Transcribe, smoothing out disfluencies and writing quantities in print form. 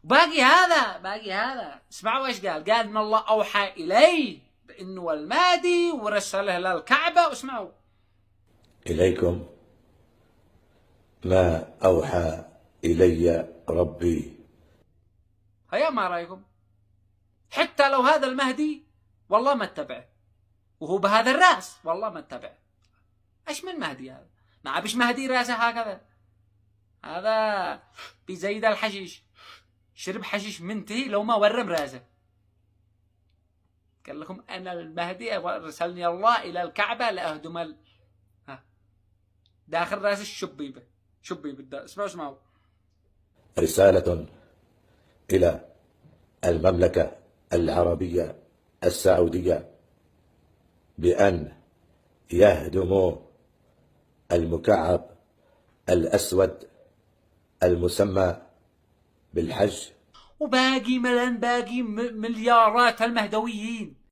باقي هذا اسمعوا ايش قال ان الله اوحى اليه بانه المهدي ورسله للكعبه. واسمعوا: إليكم ما أوحى إلي ربي. هيا ما رايكم؟ حتى لو هذا المهدي والله ما اتبعه، وهو بهذا الراس والله ما اتبعه. ايش من مهدي هذا؟ ما بيش مهدي راسه هكذا، هذا بزيد الحشيش، شرب حشيش منتهي لو ما ورم راسه. قال لكم انا المهدي رسلني الله الى الكعبه لاهدم داخل راس الشبيبه اسمعوا. رسالة إلى المملكة العربية السعودية بأن يهدموا المكعب الأسود المسمى بالحج. وباقي باقي مليارات المهدويين